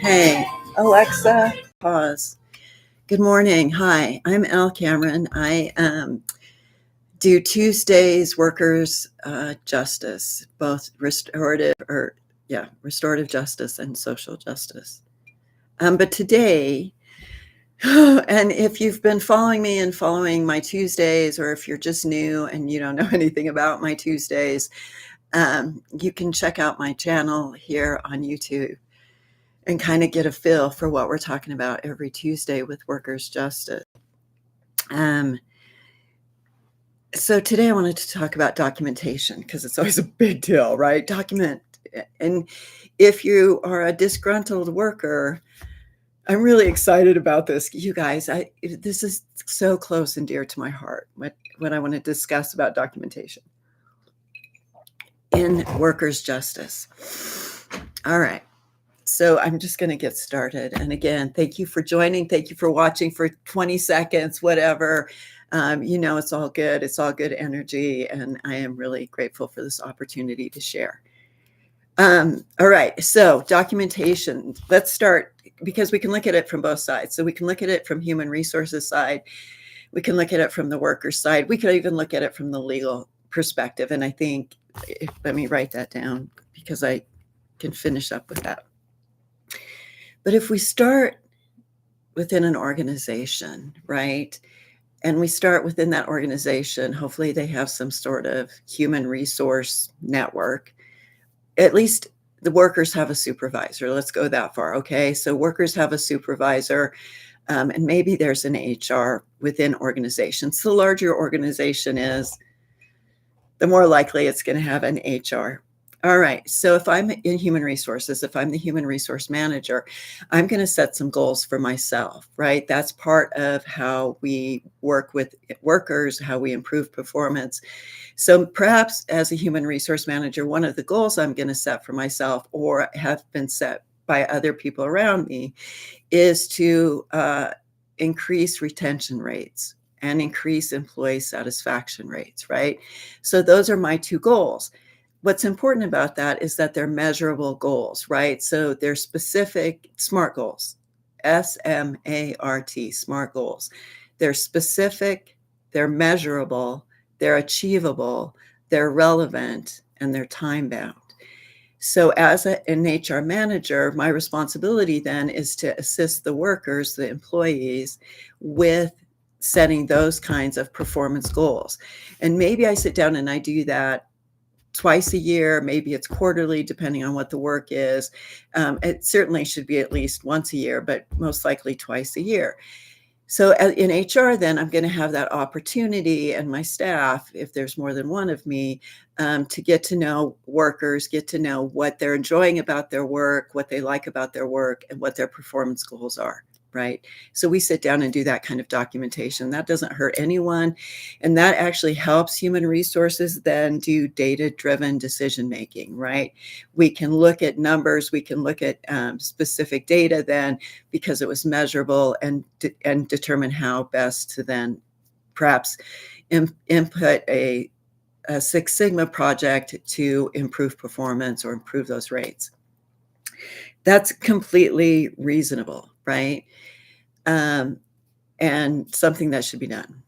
Hey, Alexa, pause. Good morning. Hi, I'm Elle Cameron. I do Tuesdays workers justice, both restorative justice and social justice. But today, and if you've been following me and following my Tuesdays, or if you're just new and you don't know anything about my Tuesdays, you can check out my channel here on YouTube and kind of get a feel for what we're talking about every Tuesday with workers' justice. So today I wanted to talk about documentation because it's always a big deal, right? Document. And if you are a disgruntled worker, I'm really excited about this. You guys, this is so close and dear to my heart, what I want to discuss about documentation in workers' justice. All right. So I'm just going to get started. And again, thank you for joining. Thank you for watching for 20 seconds, whatever. It's all good. It's all good energy. And I am really grateful for this opportunity to share. All right. So documentation, let's start because we can look at it from both sides. So we can look at it from human resources side. We can look at it from the worker side. We could even look at it from the legal perspective. And I think, let me write that down because I can finish up with that. But if we start within an organization, right, and we start within that organization, hopefully they have some sort of human resource network. At least the workers have a supervisor. Let's go that far, okay? So workers have a supervisor, and maybe there's an HR within organizations. The larger organization is, the more likely it's going to have an HR. All right. So if I'm in human resources, if I'm the human resource manager, I'm going to set some goals for myself, right? That's part of how we work with workers, how we improve performance. So perhaps as a human resource manager, one of the goals I'm going to set for myself or have been set by other people around me is to increase retention rates and increase employee satisfaction rates, right? So those are my two goals. What's important about that is that they're measurable goals, right? So they're specific SMART goals, SMART, SMART goals. They're specific, they're measurable, they're achievable, they're relevant, and they're time bound. So as an HR manager, my responsibility then is to assist the workers, the employees, with setting those kinds of performance goals. And maybe I sit down and I do that twice a year, maybe it's quarterly, depending on what the work is. It certainly should be at least once a year, but most likely twice a year. So in HR, then I'm going to have that opportunity, and my staff, if there's more than one of me, to get to know workers, get to know what they're enjoying about their work, what they like about their work, and what their performance goals are. Right. So we sit down and do that kind of documentation. That doesn't hurt anyone. And that actually helps human resources then do data-driven decision making, right? We can look at numbers, we can look at specific data then because it was measurable and determine how best to then perhaps input a Six Sigma project to improve performance or improve those rates. That's completely reasonable, right? And something that should be done.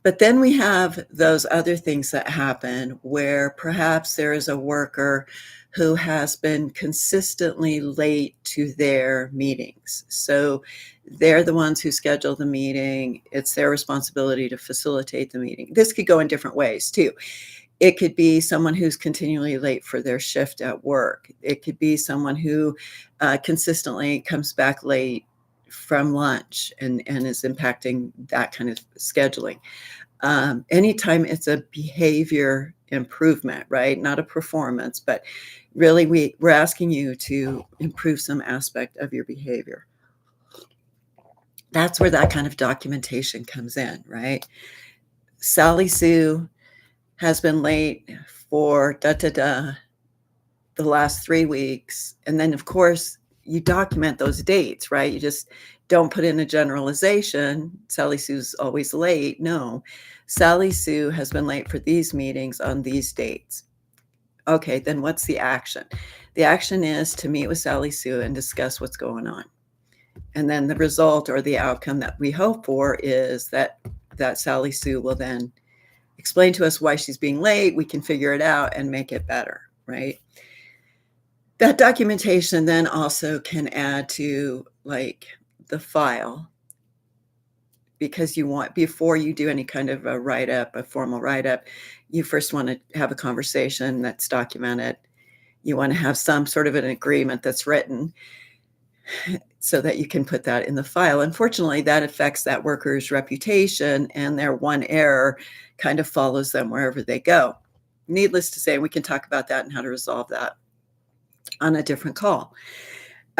But then we have those other things that happen where perhaps there is a worker who has been consistently late to their meetings. So they're the ones who schedule the meeting. It's their responsibility to facilitate the meeting. This could go in different ways too. It could be someone who's continually late for their shift at work. It could be someone who consistently comes back late from lunch and is impacting that kind of scheduling. Anytime it's a behavior improvement, right? Not a performance, but really we're asking you to improve some aspect of your behavior. That's where that kind of documentation comes in, right? Sally Sue has been late for the last 3 weeks. And then, of course, you document those dates, right? You just don't put in a generalization. Sally Sue's always late. No, Sally Sue has been late for these meetings on these dates. Okay, then what's the action? The action is to meet with Sally Sue and discuss what's going on. And then the result or the outcome that we hope for is that Sally Sue will then explain to us why she's being late. We can figure it out and make it better, right? That documentation then also can add to like the file, because you want, before you do any kind of a write-up, a formal write-up, you first want to have a conversation that's documented. You want to have some sort of an agreement that's written so that you can put that in the file. Unfortunately, that affects that worker's reputation, and their one error kind of follows them wherever they go. Needless to say, we can talk about that and how to resolve that on a different call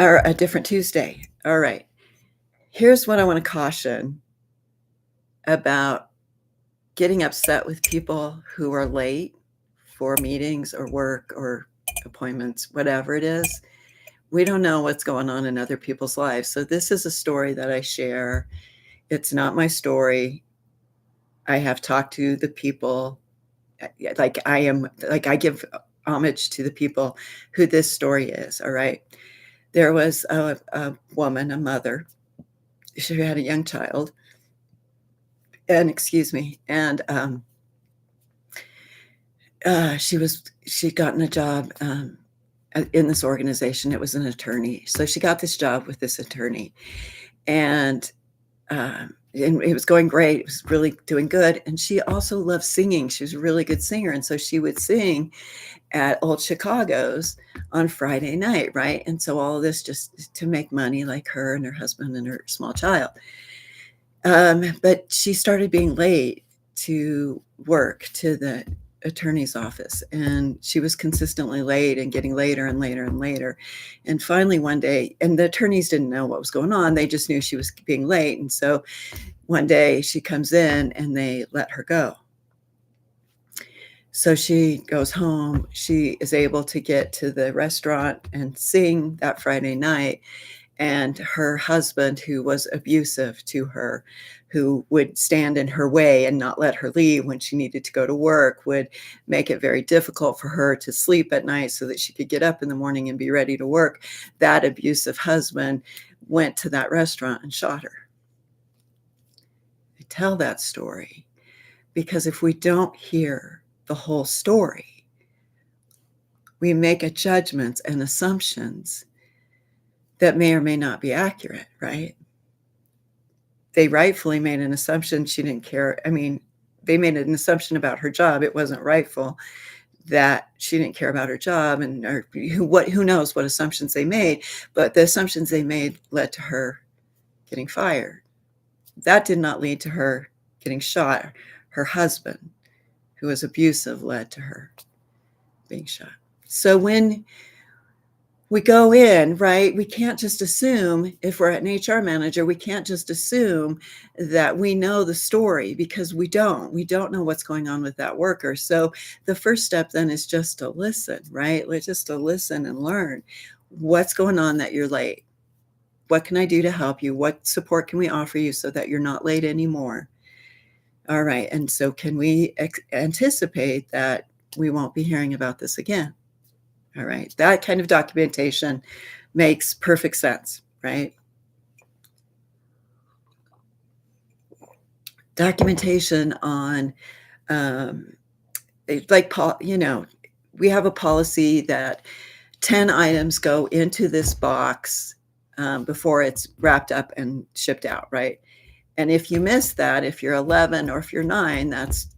or a different Tuesday. All right. Here's what I want to caution about getting upset with people who are late for meetings or work or appointments, whatever it is. We don't know what's going on in other people's lives. So this is a story that I share. It's not my story. I have talked to the people, like I give homage to the people who this story is. All right. There was a woman, a mother. She had a young child. And excuse me. And she'd gotten a job in this organization. It was an attorney. So she got this job with this attorney, and it was going great. It was really doing good. And she also loved singing. She was a really good singer. And so she would sing at Old Chicago's on Friday night, right? And so all of this just to make money, like her and her husband and her small child. But she started being late to work, to the attorney's office, and she was consistently late and getting later and later and later. And finally one day, and the attorneys didn't know what was going on, they just knew she was being late. And so one day she comes in and they let her go. So she goes home. She is able to get to the restaurant and sing that Friday night. And her husband, who was abusive to her, who would stand in her way and not let her leave when she needed to go to work, would make it very difficult for her to sleep at night so that she could get up in the morning and be ready to work. That abusive husband went to that restaurant and shot her. I tell that story because if we don't hear the whole story, we make judgments and assumptions that may or may not be accurate, right? They rightfully made an assumption she didn't care. I mean, they made an assumption about her job. It wasn't rightful that she didn't care about her job, and or who knows what assumptions they made, but the assumptions they made led to her getting fired. That did not lead to her getting shot. Her husband, who was abusive, led to her being shot. So when we go in, right, we can't just assume, if we're an HR manager, we can't just assume that we know the story, because we don't know what's going on with that worker. So the first step then is just to listen, right? Just to listen and learn what's going on that you're late. What can I do to help you? What support can we offer you so that you're not late anymore? All right. And so can we anticipate that we won't be hearing about this again? All right. That kind of documentation makes perfect sense, right? Documentation on, like, we have a policy that 10 items go into this box before it's wrapped up and shipped out, right? And if you miss that, if you're 11 or if you're 9, that's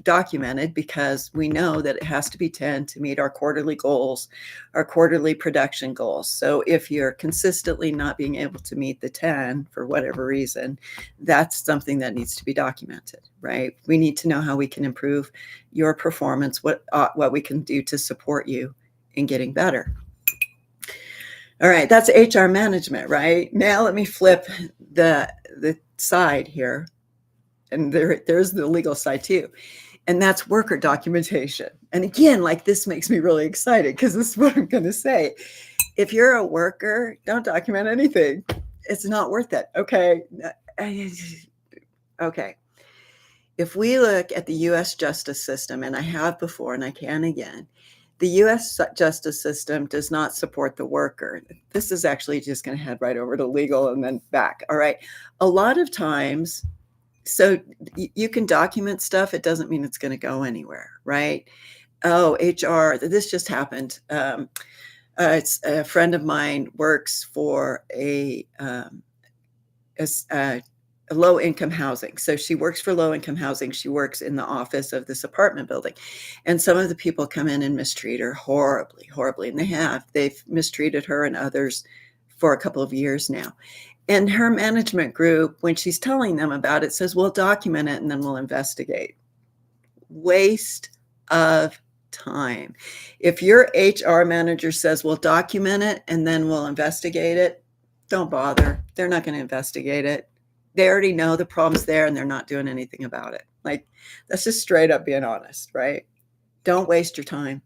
documented, because we know that it has to be 10 to meet our quarterly goals, our quarterly production goals. So if you're consistently not being able to meet the 10 for whatever reason, that's something that needs to be documented, right? We need to know how we can improve your performance, what we can do to support you in getting better. All right, that's HR management, right? Now let me flip the side here, and there's the legal side too. And that's worker documentation. And again, like, this makes me really excited, because this is what I'm going to say. If you're a worker, don't document anything. It's not worth it. Okay. Okay. If we look at the US justice system, and I have before and I can again, The US justice system does not support the worker. This is actually just going to head right over to legal and then back. All right. A lot of times, so you can document stuff. It doesn't mean it's going to go anywhere, right? Oh, HR, this just happened. It's a friend of mine works for a low-income housing. So she works for low-income housing. She works in the office of this apartment building. And some of the people come in and mistreat her horribly, horribly. And they've mistreated her and others for a couple of years now. And her management group, when she's telling them about it, says, we'll document it and then we'll investigate. Waste of time. If your HR manager says, we'll document it and then we'll investigate it, don't bother. They're not going to investigate it. They already know the problem's there and they're not doing anything about it. Like, that's just straight up being honest, right? Don't waste your time.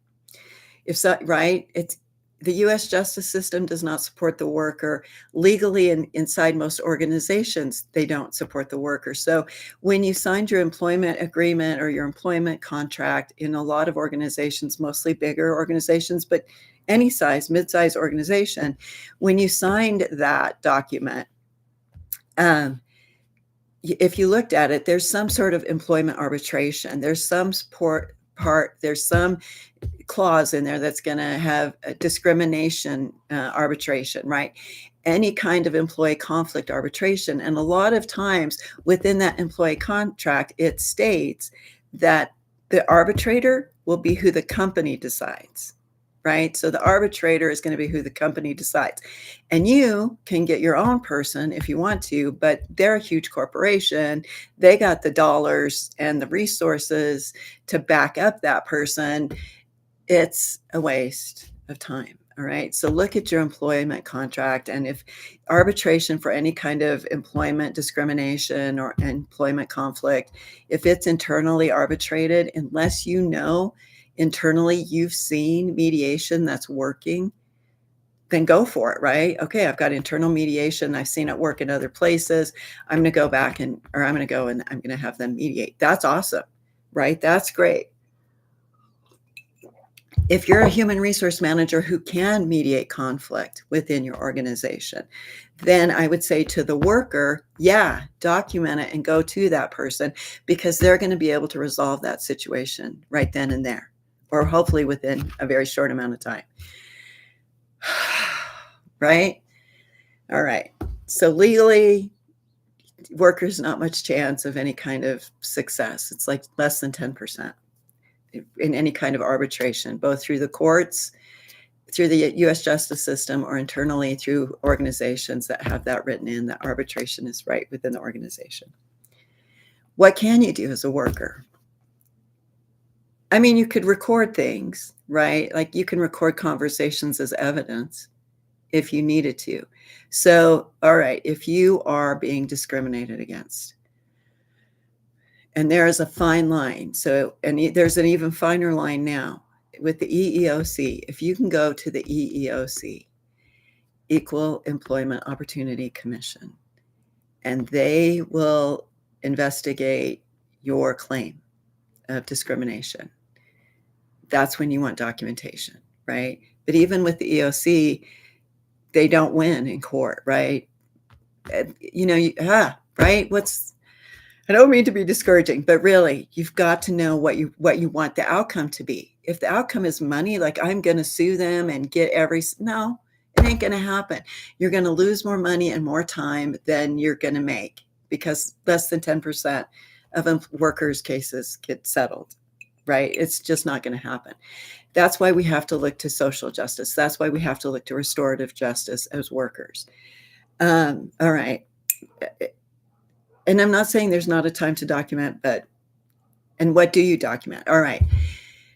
If so, right? It's the US justice system does not support the worker. Legally, inside most organizations, they don't support the worker. So when you signed your employment agreement or your employment contract in a lot of organizations, mostly bigger organizations, but any size, mid-size organization, when you signed that document, if you looked at it, there's some sort of employment arbitration. There's some there's some clause in there that's going to have a discrimination arbitration, right? Any kind of employee conflict arbitration. And a lot of times within that employee contract, it states that the arbitrator will be who the company decides, right? So the arbitrator is going to be who the company decides. And you can get your own person if you want to, but they're a huge corporation. They got the dollars and the resources to back up that person. It's a waste of time. All right. So look at your employment contract. And if arbitration for any kind of employment discrimination or employment conflict, if it's internally arbitrated, unless you know internally you've seen mediation that's working, then go for it, right? Okay, I've got internal mediation. I've seen it work in other places. I'm going to go back I'm going to go and I'm going to have them mediate. That's awesome, right? That's great. If you're a human resource manager who can mediate conflict within your organization, then I would say to the worker, yeah, document it and go to that person because they're going to be able to resolve that situation right then and there, or hopefully within a very short amount of time. Right? All right. So legally, workers, not much chance of any kind of success. It's like less than 10% in any kind of arbitration, both through the courts, through the US justice system, or internally through organizations that have that written in, that arbitration is right within the organization. What can you do as a worker? I mean, you could record things, right? Like you can record conversations as evidence if you needed to. So, all right, if you are being discriminated against, and there is a fine line. So, and there's an even finer line now with the EEOC. If you can go to the EEOC, Equal Employment Opportunity Commission, and they will investigate your claim of discrimination. That's when you want documentation, right? But even with the EEOC, they don't win in court, right? You know, right? I don't mean to be discouraging, but really, you've got to know what you want the outcome to be. If the outcome is money, like I'm going to sue them and get no, it ain't going to happen. You're going to lose more money and more time than you're going to make because less than 10% of workers' cases get settled, right? It's just not going to happen. That's why we have to look to social justice. That's why we have to look to restorative justice as workers. All right. And I'm not saying there's not a time to document, and what do you document? All right.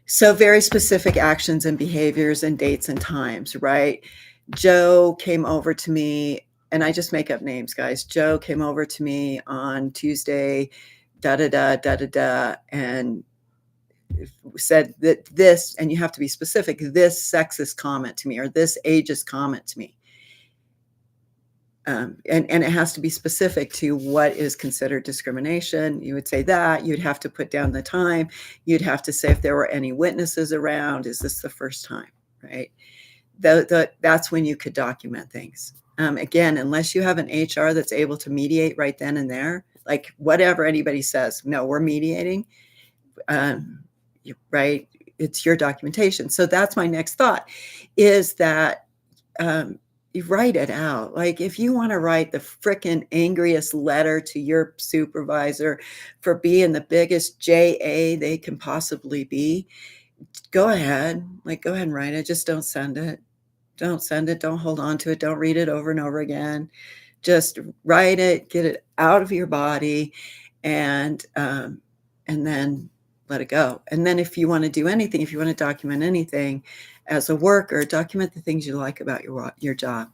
So very specific actions and behaviors and dates and times, right? Joe came over to me, and I just make up names, guys. Joe came over to me on Tuesday, and said that this, and you have to be specific, this sexist comment to me or this ageist comment to me. and it has to be specific to what is considered discrimination. You would say that. You'd have to put down the time. You'd have to say if there were any witnesses around. Is this the first time, right? That's when you could document things. Again, unless you have an HR that's able to mediate right then and there, like whatever anybody says, no, we're mediating, right? It's your documentation. So that's my next thought, is that you write it out. Like if you want to write the frickin' angriest letter to your supervisor for being the biggest JA they can possibly be, go ahead. Like go ahead and write it. Just don't send it. Don't send it. Don't hold on to it. Don't read it over and over again. Just write it, get it out of your body, and then let it go. And then if you want to do anything, if you want to document anything as a worker, document the things you like about your job.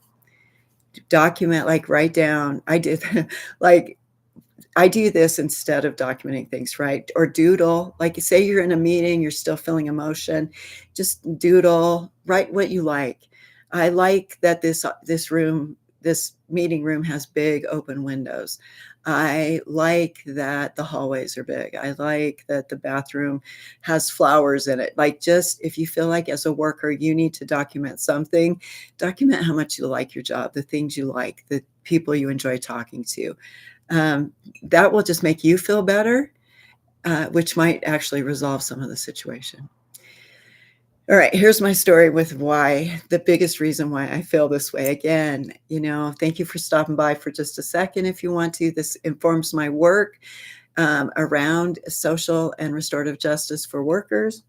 Document, like write down. I do this instead of documenting things, right? Or doodle. Like say you're in a meeting, you're still feeling emotion, just doodle, write what you like. I like that this meeting room has big open windows. I like that the hallways are big. I like that the bathroom has flowers in it. Like just if you feel like as a worker, you need to document something, document how much you like your job, the things you like, the people you enjoy talking to. That will just make you feel better, which might actually resolve some of the situation. All right, here's my story with why, the biggest reason why I feel this way. Again, thank you for stopping by for just a second if you want to. This informs my work around social and restorative justice for workers.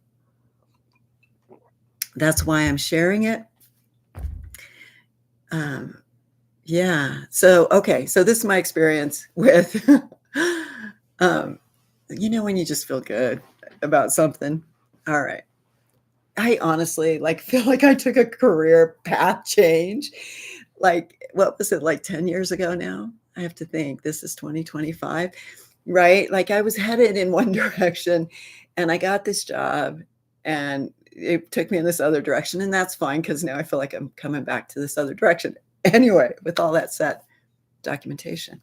That's why I'm sharing it. So this is my experience with, when you just feel good about something. All right. I honestly feel like I took a career path change. What was it, 10 years ago now? I have to think. This is 2025, right? Like I was headed in one direction and I got this job and it took me in this other direction. And that's fine because now I feel like I'm coming back to this other direction. Anyway, with all that said, documentation.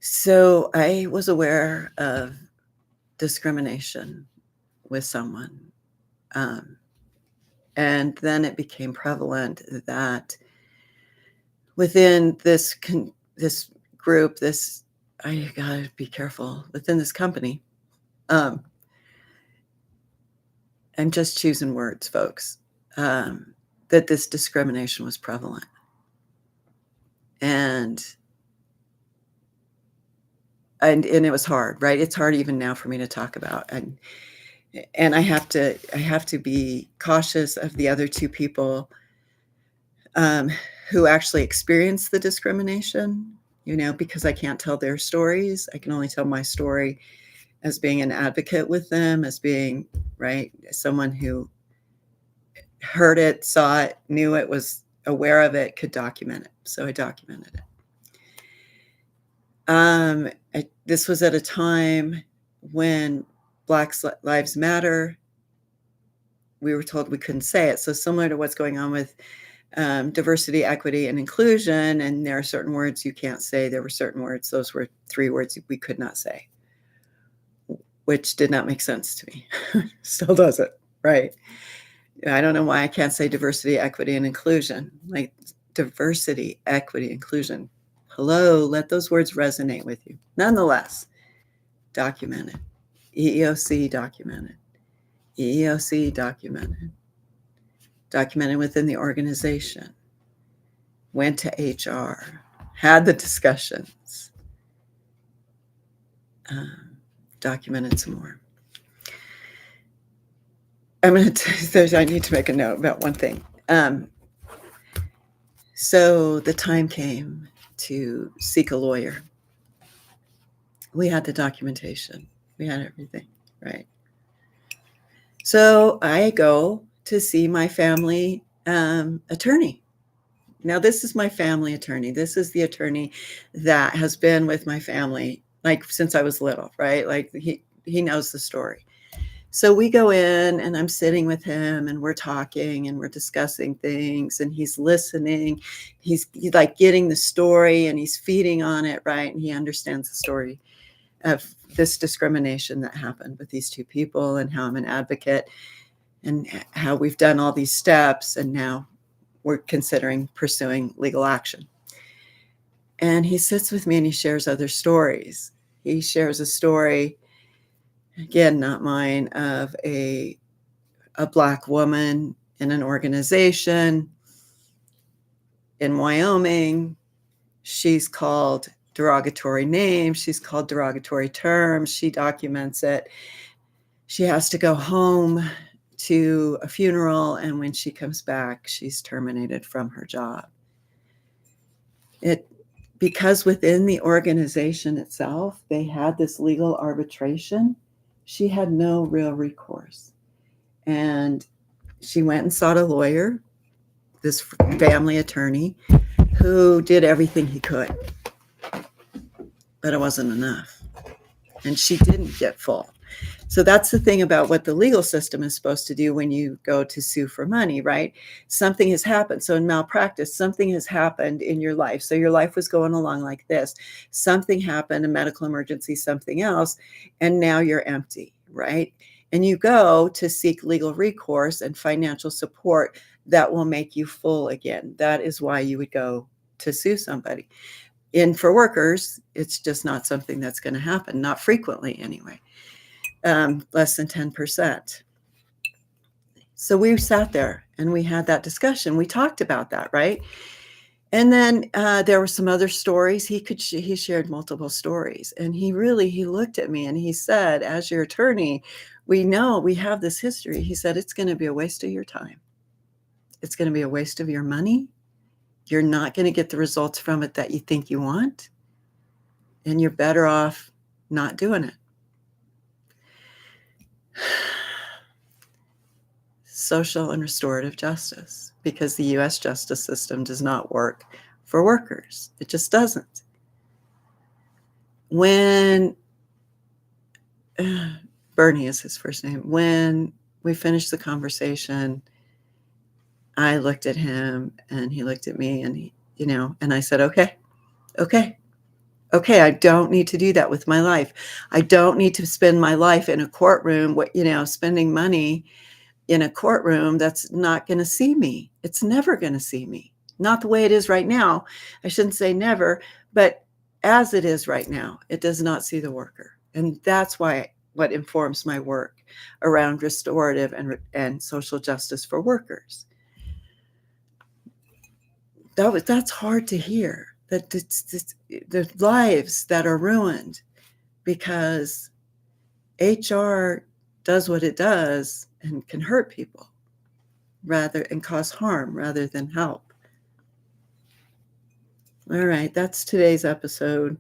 So I was aware of discrimination with someone. And then it became prevalent that within this group, I gotta be careful, within this company, I'm just choosing words, folks, that this discrimination was prevalent. And it was hard, right? It's hard even now for me to talk about. And I have to be cautious of the other two people who actually experienced the discrimination, because I can't tell their stories. I can only tell my story as being an advocate with them, as being, right, someone who heard it, saw it, knew it, was aware of it, could document it. So I documented it. This was at a time when Black Lives Matter, we were told we couldn't say it. So similar to what's going on with diversity, equity, and inclusion, and there are certain words you can't say. There were certain words, those were 3 words we could not say, which did not make sense to me. Still doesn't, right? I don't know why I can't say diversity, equity, and inclusion. Like diversity, equity, inclusion. Hello, let those words resonate with you. Nonetheless, document it. EEOC documented. EEOC documented. Documented within the organization. Went to HR. Had the discussions. Documented some more. I need to make a note about one thing. So the time came to seek a lawyer. We had the documentation. We had everything, right? So I go to see my family attorney. Now, this is my family attorney. This is the attorney that has been with my family since I was little, right? He knows the story. So we go in and I'm sitting with him and we're talking and we're discussing things and he's listening. He's like getting the story and he's feeding on it, right? And he understands the story of this discrimination that happened with these two people and how I'm an advocate and how we've done all these steps and now we're considering pursuing legal action. And he sits with me and he shares other stories. He shares a story, again, not mine, of a Black woman in an organization in Wyoming. She's called derogatory names. She's called derogatory terms. She documents it. She has to go home to a funeral, and when she comes back, she's terminated from her job. Because within the organization itself, they had this legal arbitration, she had no real recourse. And she went and sought a lawyer, this family attorney, who did everything he could. But it wasn't enough. And she didn't get full. So that's the thing about what the legal system is supposed to do when you go to sue for money, right? Something has happened. So in malpractice, something has happened in your life. So your life was going along like this. Something happened, a medical emergency, something else, and now you're empty, right? And you go to seek legal recourse and financial support that will make you full again. That is why you would go to sue somebody. And for workers, it's just not something that's going to happen, not frequently anyway. Less than 10%. So we sat there and we had that discussion. We talked about that, right? And then there were some other stories. He shared multiple stories, and he looked at me and he said, as your attorney, we know we have this history. He said, it's going to be a waste of your time. It's going to be a waste of your money. You're not going to get the results from it that you think you want, and you're better off not doing it. Social and restorative justice, because the U.S. justice system does not work for workers. It just doesn't. When Bernie is his first name, when we finished the conversation, I looked at him and he looked at me, and he, and I said, okay, I don't need to do that with my life. I don't need to spend my life in a courtroom, spending money in a courtroom that's not going to see me. It's never going to see me. Not the way it is right now. I shouldn't say never, but as it is right now, it does not see the worker. And that's what informs my work around restorative and social justice for workers. That's hard to hear, that the lives that are ruined because HR does what it does and can hurt people and cause harm rather than help. All right, that's today's episode.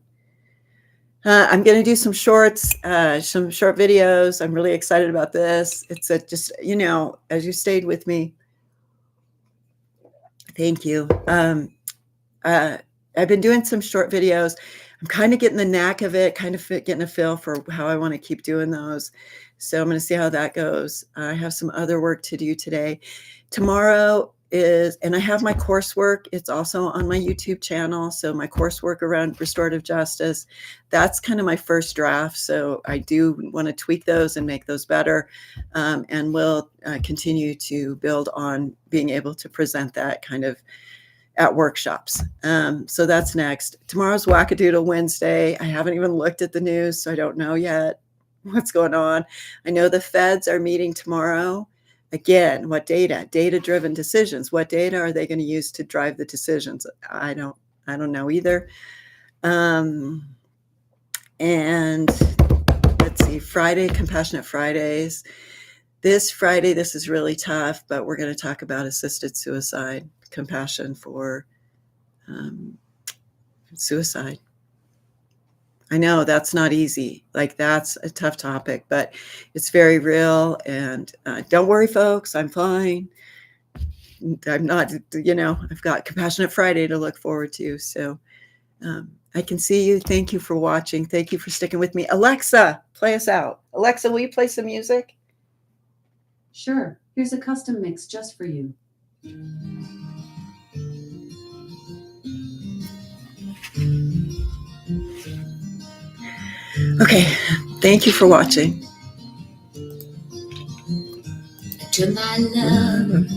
I'm going to do some shorts, some short videos. I'm really excited about this. It's just, as you stayed with me, thank you. I've been doing some short videos. I'm kind of getting the knack of it, kind of getting a feel for how I want to keep doing those. So I'm going to see how that goes. I have some other work to do today. Tomorrow and I have my coursework. It's also on my YouTube channel. So my coursework around restorative justice, that's kind of my first draft. So I do want to tweak those and make those better. And we'll continue to build on being able to present that kind of at workshops. So that's next. Tomorrow's Wackadoodle Wednesday. I haven't even looked at the news, so I don't know yet what's going on. I know the feds are meeting tomorrow. Again, what data? Data-driven decisions. What data are they going to use to drive the decisions? I don't know either. And let's see, Friday, Compassionate Fridays. This Friday, this is really tough, but we're going to talk about assisted suicide, compassion for suicide. I know that's not easy. Like, that's a tough topic, but it's very real. And don't worry, folks, I'm fine. I'm not, I've got Compassionate Friday to look forward to. So I can see you. Thank you for watching. Thank you for sticking with me. Alexa, play us out. Alexa, will you play some music? Sure, here's a custom mix just for you. Okay, thank you for watching. To my love,